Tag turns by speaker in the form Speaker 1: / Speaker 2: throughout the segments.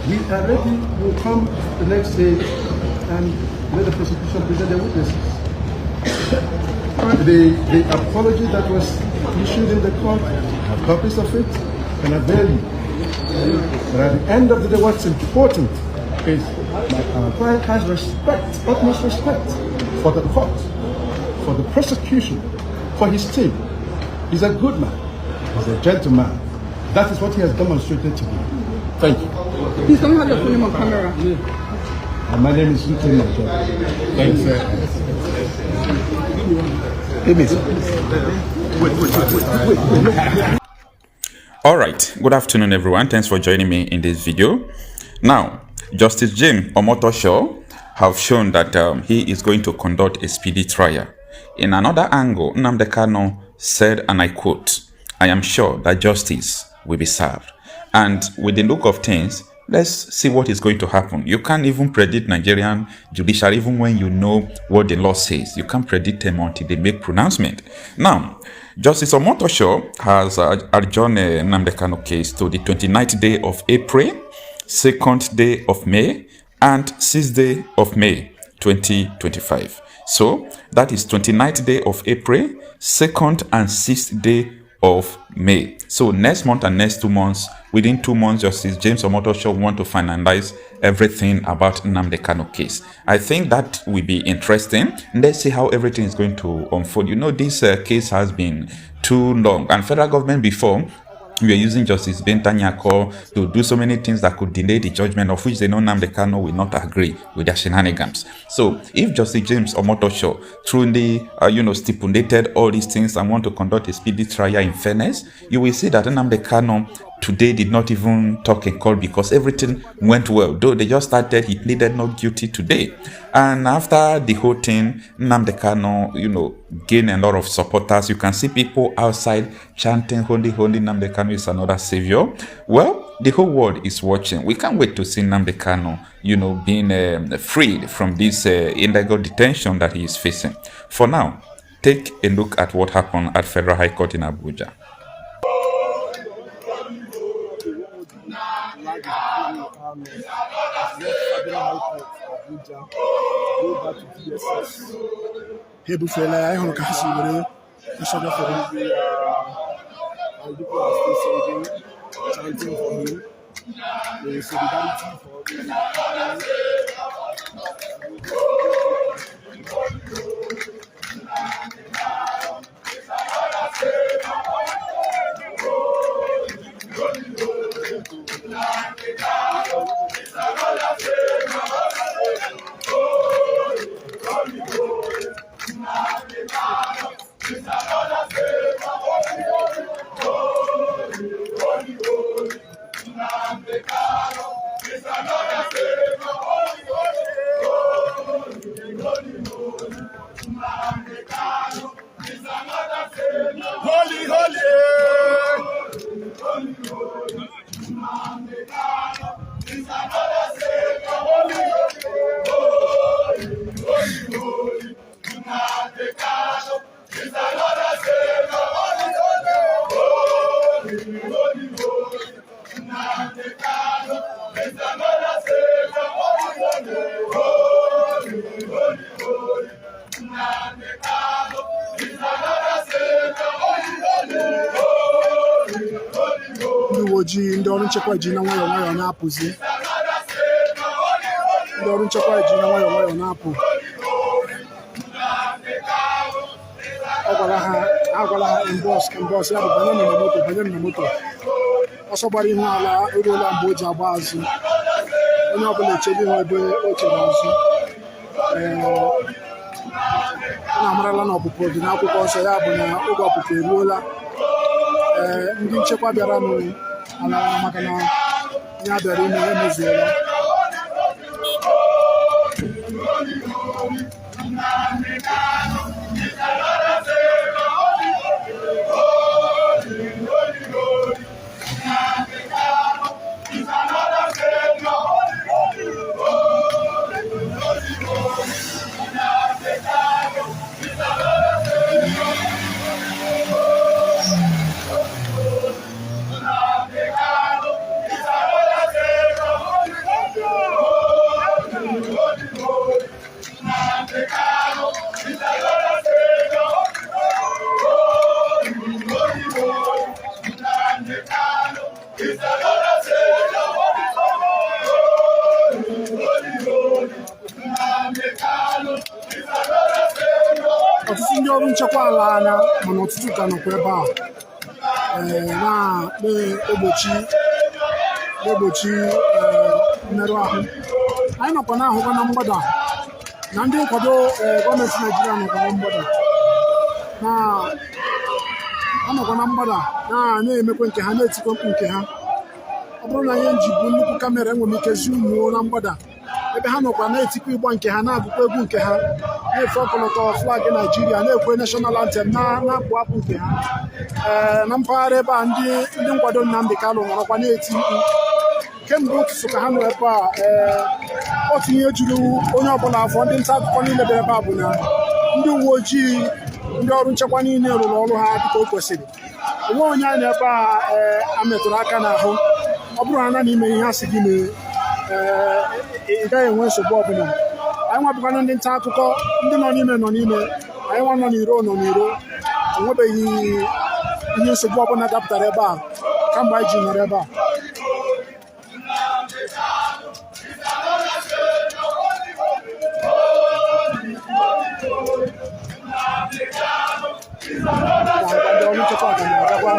Speaker 1: He already will come the next day and let the prosecution present their witnesses. The apology that was issued in the court, I have copies of it, and avail you. But at the end of the day, what's important is our client has respect, utmost respect for the court, for the prosecution, for his team. He's a good man. He's a gentleman. That is what he has demonstrated to me. Thank you.
Speaker 2: Please don't have your phone on camera.
Speaker 1: And my name is Lieutenant Major. Thanks, sir.
Speaker 3: All right. Good afternoon, everyone. Thanks for joining me in this video. Now, Justice James Omotosho have shown that he is going to conduct a speedy trial. In another angle, Nnamdi Kanu said, and I quote, "I am sure that justice will be served." And with the look of things, let's see what is going to happen. You can't even predict Nigerian judiciary, even when you know what the law says. You can't predict them until they make pronouncement. Now, Justice Omotosho has adjourned Nnamdi Kanu case to the 29th day of April, 2nd day of May, and 6th day of May 2025. So that is 29th day of April, 2nd and 6th day of May. So next month and next 2 months, within 2 months, Justice James Omotosho want to finalize everything about Nnamdi Kanu case. I think that will be interesting. Let's see how everything is going to unfold. You know, this case has been too long, and federal government before, we are using Justice Binta Nyako to do so many things that could delay the judgment, of which they know Nnamdi Kanu will not agree with their shenanigans. So if Justice James Omotosho truly, stipulated all these things and want to conduct a speedy trial in fairness, you will see that Nnamdi Kanu today did not even talk in court because everything went well. Though they just started, he pleaded not guilty today. And after the whole thing, Nnamdi Kanu, gained a lot of supporters. You can see people outside chanting, "Holy, holy, Nnamdi Kanu is another savior." Well, the whole world is watching. We can't wait to see Nnamdi Kanu, being freed from this illegal detention that he is facing. For now, take a look at what happened at Federal High Court in Abuja.
Speaker 4: Hebufela ya hụrụ ka ha si were nsọga for him and people are still singing, chanting for him, the solidarity for him. Holy, holy. Ndị uwe ojii, ndị ọrụ nchekwa ji na nwayọọ nwayọọ na-apụzi. Ndị ọrụ nchekwa ji na nwayọọ nwayọọ na-apụ. Agwala ha mbọs ya bụ banye na moto. Ọsọ gbara ihu ala eruola mgbe o ji agba azụ. Onye ọbụla echebe ihu ebe o chere azụ. Ọ na-amarala na ọpụpụ dị n'akwụkwọ nsọ, ya bụ na oge ọpụpụ eruola. Ndị nchekwa bịara n'ala maka na ihe a bịara ime emezuola. ọrụ nchekwa ala anya mana ọtụtụ ka nọkwa ebe a na-egbochi mmerụ ahụ. Anyị nọkwa na-ahụkwa na mgbada na ndị nkwado gọọmenti Naịjirịa nọkwa na mgbada na-emekwa nke ha, na-etikwa mkpu nke ha. Ọ bụrụ na ihe nji bụ nnukwu kamera enwere m ike zumuo na mgbada ebe ha nọkwa na-etikwa ịgba nke ha, na-agụkwa egwu nke ha, na-efe ọkọlọtọ flag Naịjirịa, na-ekwe national anthem, na-abụ abụ nke ha. Na mpaghara ebe a ndị nkwado Nnamdi Kanu nọrọkwa na-eti mkpu kemgbe ụtụtụ ka ha nọ ebe a. Otu ihe juru onye ọbụla afọ, ndị nta akụkọ niile bịara ebe a bụ na ndị uwe ojii, ndị ọrụ nchekwa niile rụrụ ọrụ ha dịka o kwesịrị. Onwe onye anyị ebe a metụrụ aka n'ahụ. Ọ bụrụ na n'ime ihe a sị gị mee, ị gaghị enwe nsogbu ọbụla. Anyị nwabụkwana ndị nta akụkọ, ndị nọ n'ime, anyị nwa nọ n'iro. O nwebeghị ihe nsogbu ọbụla dapụtara ebe a kamgbe anyị ji nọrọ ebe a. Ndị ọrụ nchekwa ga-agakwa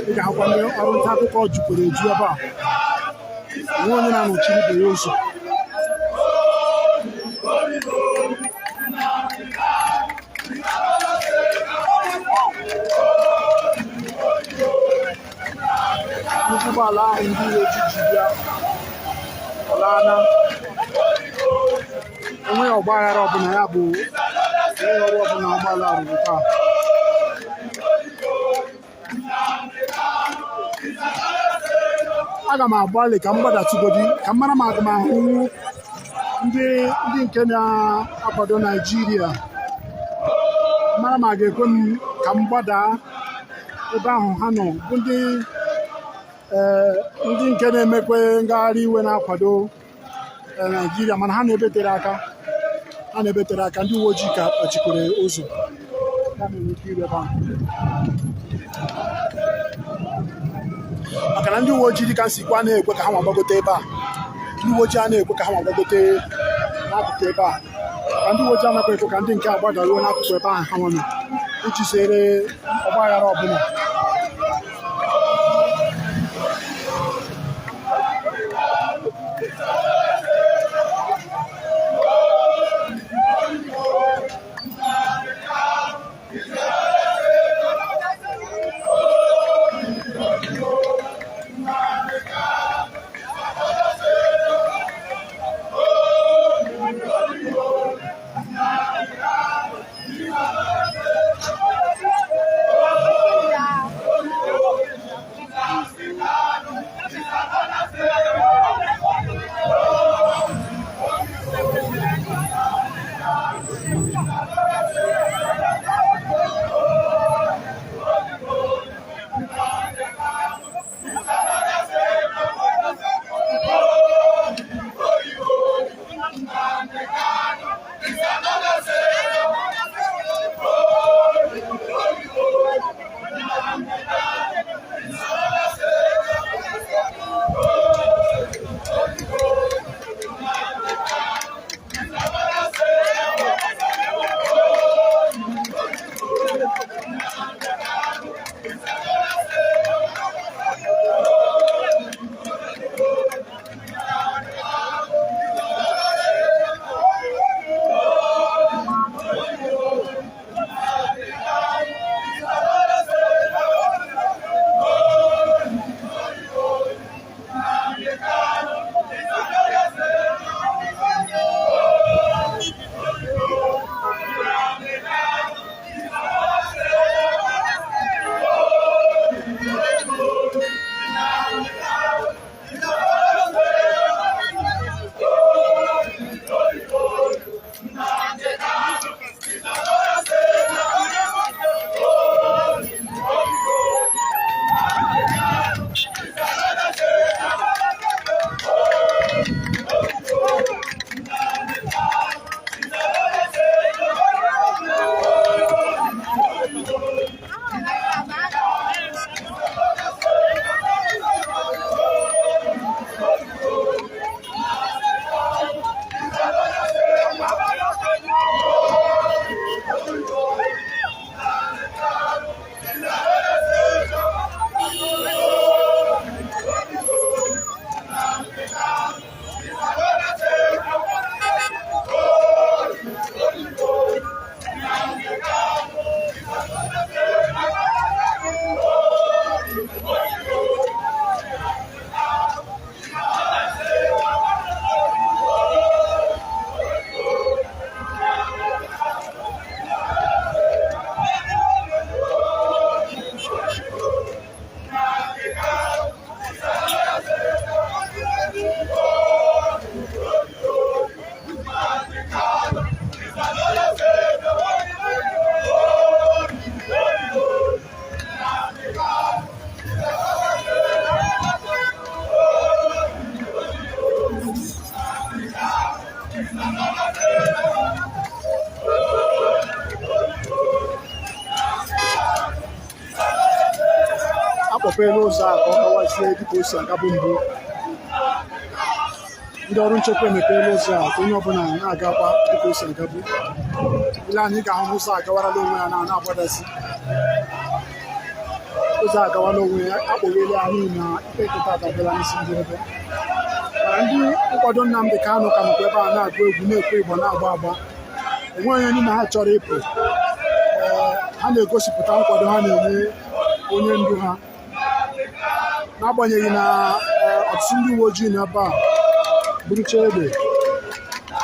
Speaker 4: ị ga-ahụkwa ndị ọrụ nta akụkọ jukwara eju ebe a. Nwe onye na-anọchiri ibe ya ụzọ. Ụgbọala ahụ ndị uwe ojii ji bịa ọlaana, enweghị ọgba aghara ọbụla, ya bụ enweghị ọrụ ọbụla ụgbọala rụrụ taa. Aga m agbalị ka m gbadatụgodi ka m mara ma aga m ahụ ndị nke na-akwado Naịjirịa, mara ma a ga-ekwe m ka m gbadaa ebe ahụ ha nọ, bụ ndị nke na-emekwe ngagharị iwe na-akwado Naịjirịa, mana ha na-ebetere aka. Ndị uwe ojii ka kpachikwere ụzọ maka na ndị uwe ojii dị ka nsikwa na-ekwe ka ha gbagote ebe a. Ndị uwe ojii a na-ekwe ka ha gbagote n'akụkụ ebe a, ka ndị uwe ojii anakwa ekwe ka ndị nke agbadaruo n'akụkụ ebe ahụ ha nọ iji zere ọgba aghara ọbụla. akpọpela ụzọ a ka ọ gawazie dịka o si agabu mbụ. Ndị ọrụ nchekwa emepeela ụzọ a ka onye ọbụla na-agakwa dịka o si agabu. Ile anyị ga-ahụ ụzọ agawarala onwe ya na-agbadasi. Ụzọ agawala onwe ya akpọghela ya n'ihi na ikpe nketa adabela n'isi ndị ebe. Mana ndị nkwado Nnamdi Kanu ka nọkwa ebe a na-agụ egwu na-ekwe ịgba na-agba agba. Enweghị onye n'ime ha chọrọ ịpụ. Ha na-egosipụta nkwado ha na-enye onye ndu ha, n'agbanyeghị na ọtụtụ ndị uwe ojii n'ebe a burucha egbe.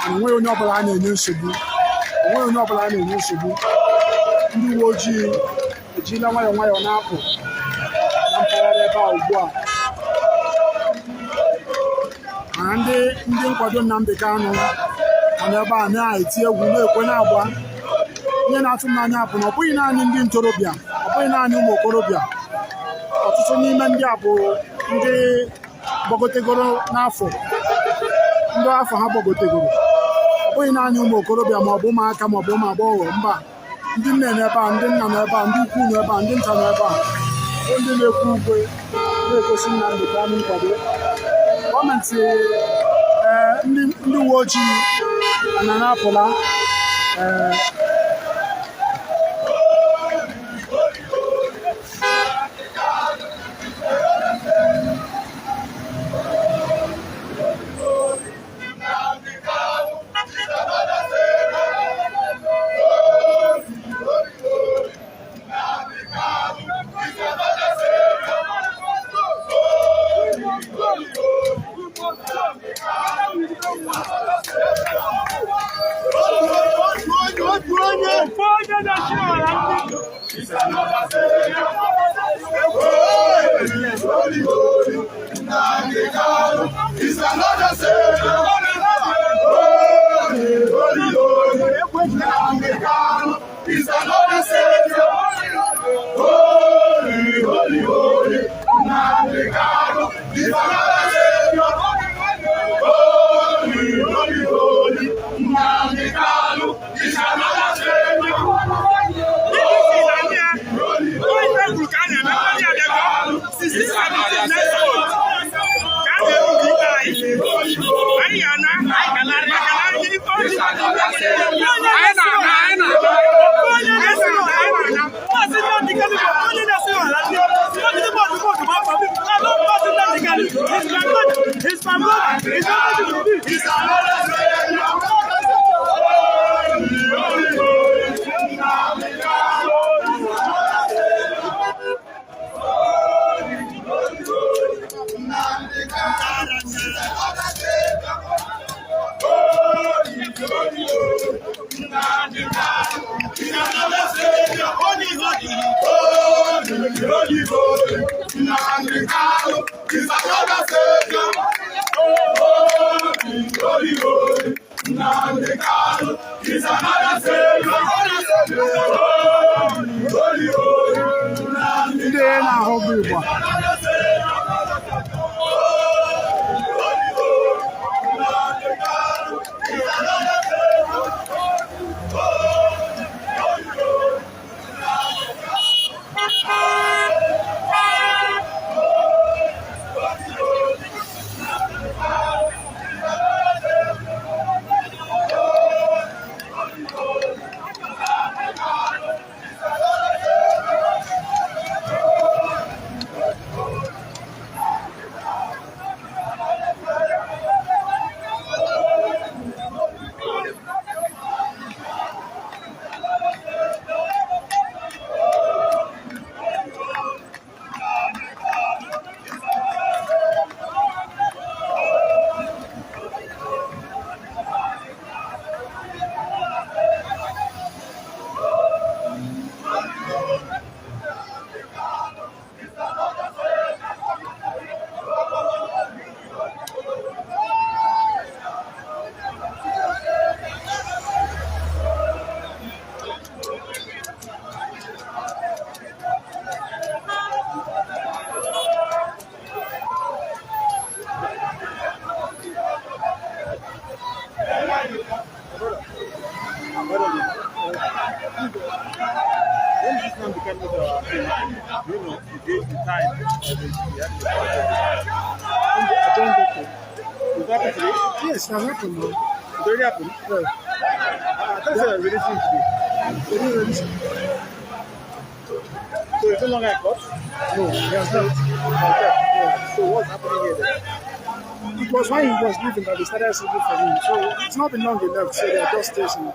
Speaker 4: Enweghị onye ọbụla a na-enye nsogbu. Ndị uwe ojii ejila nwayọọ nwayọọ na-apụ na mpaghara ebe a ugbu a. Mana ndị nkwado Nnamdi Kanu nọ n'ebe a na-eti egwu na-ekwe na-agba. Ihe na-atụ m n'anya bụ na ọ bụghị naanị ndị ntorobịa, ọ bụghị naanị ụmụ okorobịa. Ọtụtụ n'ime ndị a bụ ndị gbagotegoro n'afọ, ndị afọ ha gbagotegoro. Ọ bụghị naanị ụmụ okorobịa ma ọ bụ ụmụaka ma ọ bụ ụmụ agbọghọ, mba, ndị nne n'ebe a, ndị nna n'ebe a, ndị ikwu n'ebe a, ndị nta n'ebe a, ndị na-ekwu ukwe na-egosi Nnamdi Kanu nkwado. Gọọmenti ndị uwe ojii na-apụla ndị na-ahụ bụ Igbo.
Speaker 5: When this man became the time
Speaker 4: I joined it.
Speaker 5: it happened today?
Speaker 4: Yes, that happened, man.
Speaker 5: It already happened? That's a releasing today.
Speaker 4: They didn't release it.
Speaker 5: So it's no longer a court?
Speaker 4: No, they are not.
Speaker 5: So what's happening here then?
Speaker 4: It was when he was leaving that they started searching for him. So it's not been long enough, so they are just chasing him.